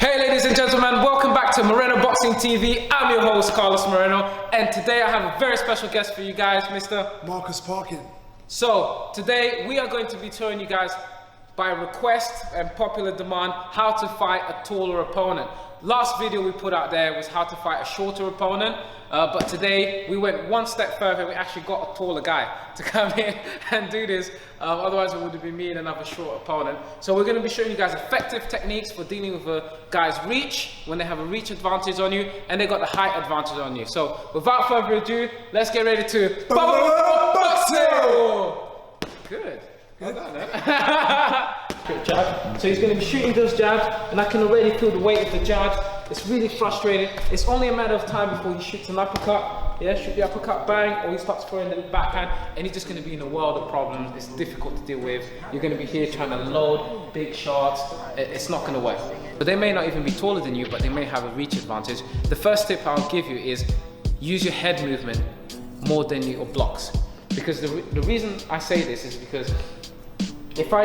Hey ladies and gentlemen, welcome back to Moreno Boxing TV. I'm your host, Carlos Moreno, and today I have a very special guest for you guys, Mr. Marcus Parkin. So, today we are going to be showing you guys, by request and popular demand, how to fight a taller opponent. Last video we put out there was how to fight a shorter opponent, but today we went one step further. We actually got a taller guy to come in and do this, otherwise it would have been me and another short opponent. So we're going to be showing you guys effective techniques for dealing with a guy's reach, when they have a reach advantage on you and they got the height advantage on you. So without further ado, let's get ready to boxing! Good. Good done, Quick jab. So he's going to be shooting those jabs, and I can already feel the weight of the jabs. It's really frustrating. It's only a matter of time before he shoots an uppercut. Yeah, shoot the uppercut, bang, or he starts throwing the backhand, and he's just going to be in a world of problems. It's difficult to deal with. You're going to be here trying to load big shots. It's not going to work. But they may not even be taller than you, but they may have a reach advantage. The first tip I'll give you is use your head movement more than your blocks. Because the reason I say this is because if I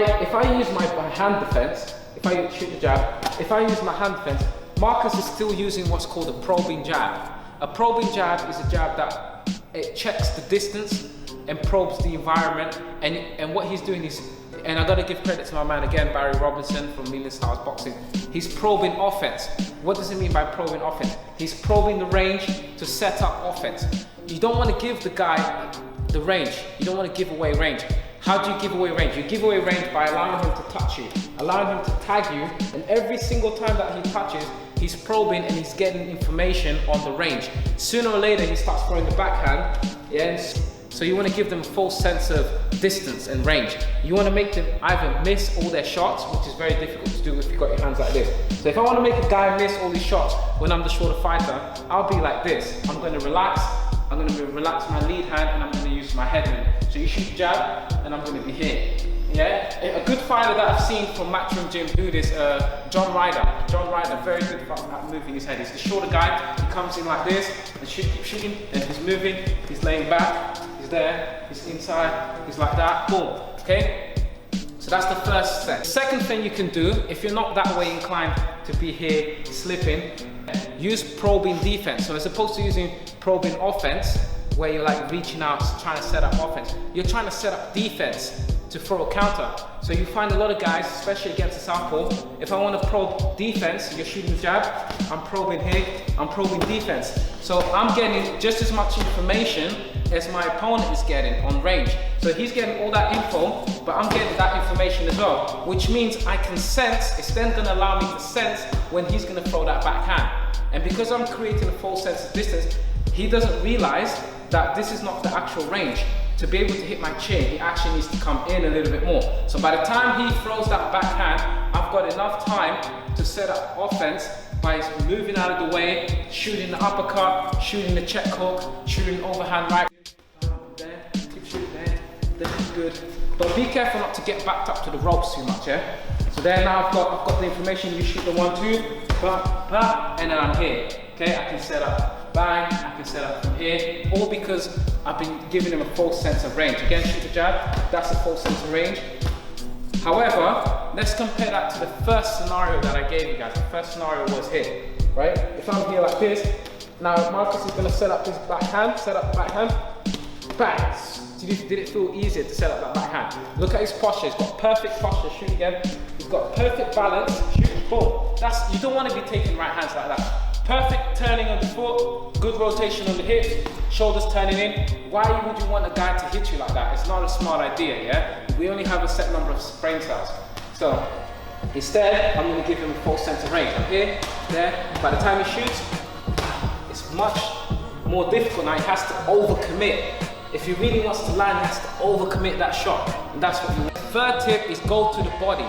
use my hand defense, if I shoot the jab, if I use my hand defense, Marcus is still using what's called a probing jab. A probing jab is a jab that it checks the distance and probes the environment, and what he's doing is, and I gotta give credit to my man again, Barry Robinson from Million Stars Boxing, he's probing offense. What does it mean by probing offense? He's probing the range to set up offense. You don't want to give the guy the range. You don't want to give away range. How do you give away range? You give away range by allowing him to touch you, allowing him to tag you, and every single time that he touches, he's probing and he's getting information on the range. Sooner or later, he starts throwing the backhand, yeah? So you want to give them a false sense of distance and range. You want to make them either miss all their shots, which is very difficult to do if you've got your hands like this. So if I want to make a guy miss all his shots when I'm the shorter fighter, I'll be like this. I'm going to relax. I'm going to relax my lead hand and I'm going to use my head movement. So you shoot jab and I'm going to be here. Yeah? A good fighter that I've seen from Matchroom Gym do this, John Ryder. John Ryder, very good at moving his head. He's the shorter guy. He comes in like this and keeps shooting, and he's moving, he's laying back, he's there, he's inside, he's like that, boom. Okay? So that's the first step. Second thing you can do, if you're not that way inclined to be here slipping, use probing defense. So as opposed to using probing offense, where you're like reaching out, trying to set up offense, you're trying to set up defense to throw a counter. So you find a lot of guys, especially against a southpaw, if I want to probe defense, you're shooting the jab, I'm probing here, I'm probing defense. So I'm getting just as much information as my opponent is getting on range. So he's getting all that info, but I'm getting that information as well, which means I can sense, it's then gonna allow me to sense when he's gonna throw that backhand. And because I'm creating a false sense of distance, he doesn't realize that this is not the actual range. To be able to hit my chin, he actually needs to come in a little bit more. So by the time he throws that backhand, I've got enough time to set up offense by moving out of the way, shooting the uppercut, shooting the check hook, shooting overhand right. There, keep shooting there, that's good. But be careful not to get backed up to the ropes too much, yeah? So there now I've got the information, you shoot the 1-2, and then I'm here. Okay, I can set up, bang, I can set up from here, all because I've been giving him a false sense of range. Again, shoot the jab, that's a false sense of range. However, let's compare that to the first scenario that I gave you guys. The first scenario was here, right? If I'm here like this, now Marcus is gonna set up his backhand, set up the backhand, bang. Did it feel easier to set up that backhand? Look at his posture, he's got perfect posture, shoot again. He's got perfect balance, shoot, boom. You don't want to be taking right hands like that. Perfect turning of the foot, good rotation on the hips, shoulders turning in. Why would you want a guy to hit you like that? It's not a smart idea, yeah? We only have a set number of brain cells. So, instead, I'm going to give him a false sense of range. I'm here, there. By the time he shoots, it's much more difficult now. He has to overcommit. If he really wants to land, he has to overcommit that shot. And that's what you want. Third tip is go to the body.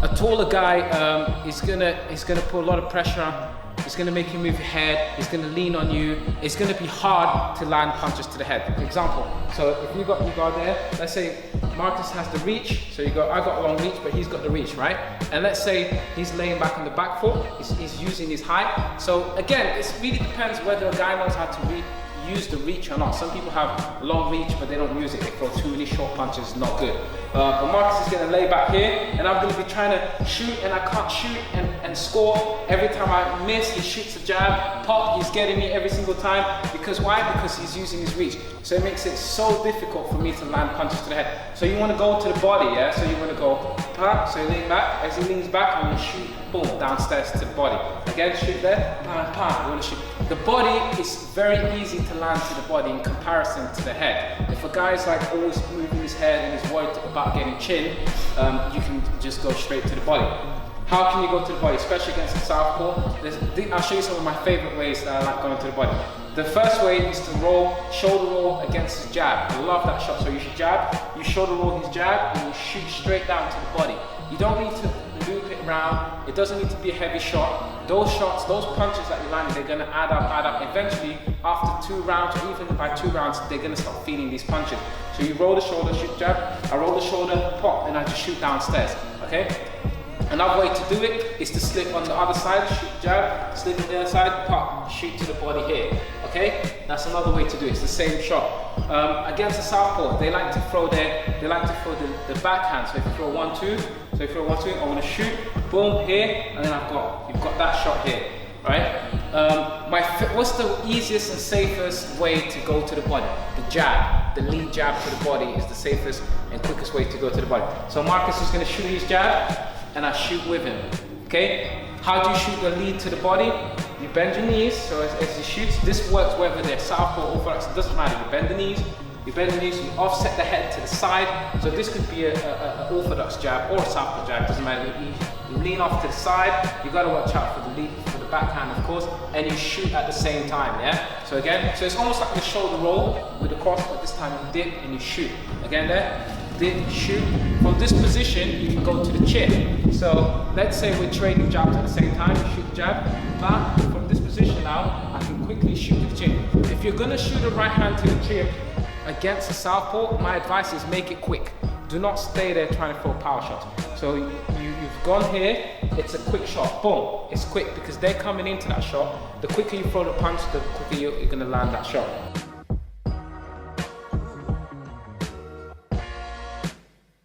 A taller guy is gonna put a lot of pressure on. It's going to make you move your head, it's going to lean on you, it's going to be hard to land punches to the head. For example, so if you guard there, let's say Marcus has the reach, so I got a long reach, but he's got the reach, right? And let's say he's laying back on the back foot, he's using his height. So again, it really depends whether a guy knows how to use the reach or not. Some people have long reach, but they don't use it. They throw too many short punches, not good. But Marcus is going to lay back here, and I'm going to be trying to shoot, and I can't shoot, and and score. Every time I miss, he shoots a jab, pop, he's getting me every single time. Because why? Because he's using his reach. So it makes it so difficult for me to land punches to the head. So you want to go to the body, yeah? So you want to go, so you lean back. As he leans back, I'm going to shoot, boom, downstairs to the body. Again, shoot there, you want to shoot. The body is very easy to land to the body in comparison to the head. If a guy's like always moving his head and is worried about getting chin, you can just go straight to the body. How can you go to the body, especially against a southpaw? I'll show you some of my favorite ways that I like going to the body. The first way is to roll, shoulder roll against his jab. I love that shot. So you should jab, you shoulder roll his jab, and you shoot straight down to the body. You don't need to loop it around. It doesn't need to be a heavy shot. Those shots, those punches that you land, they're gonna add up. Eventually, after 2 rounds, or even by 2 rounds, they're gonna start feeling these punches. So you roll the shoulder, shoot jab. I roll the shoulder, pop, and I just shoot downstairs. Okay. Another way to do it is to slip on the other side, shoot jab, slip on the other side, pop, shoot to the body here. Okay, that's another way to do it. It's the same shot. Against the southpaw, they like to throw the backhand. So if you throw 1-2, I want to shoot, boom here, and then you've got that shot here, right? What's the easiest and safest way to go to the body? The jab, the lead jab to the body is the safest and quickest way to go to the body. So Marcus is going to shoot his jab, and I shoot with him. Okay? How do you shoot the lead to the body? You bend your knees, so as he shoots, this works whether they're southpaw or orthodox, it doesn't matter. You bend the knees, you offset the head to the side. So this could be an orthodox jab or a southpaw jab, doesn't matter. You lean off to the side, you gotta watch out for the lead, for the backhand of course, and you shoot at the same time, yeah? So again, so it's almost like the shoulder roll with the cross, but this time you dip and you shoot. Again there, dip, shoot. From this position, you can go to the chin. So let's say we're trading jabs at the same time, you shoot the jab, but from this position now, I can quickly shoot the chin. If you're gonna shoot a right hand to the chin against a southpaw, my advice is make it quick. Do not stay there trying to throw power shots. So you've gone here, it's a quick shot, boom. It's quick because they're coming into that shot. The quicker you throw the punch, the quicker you're gonna land that shot.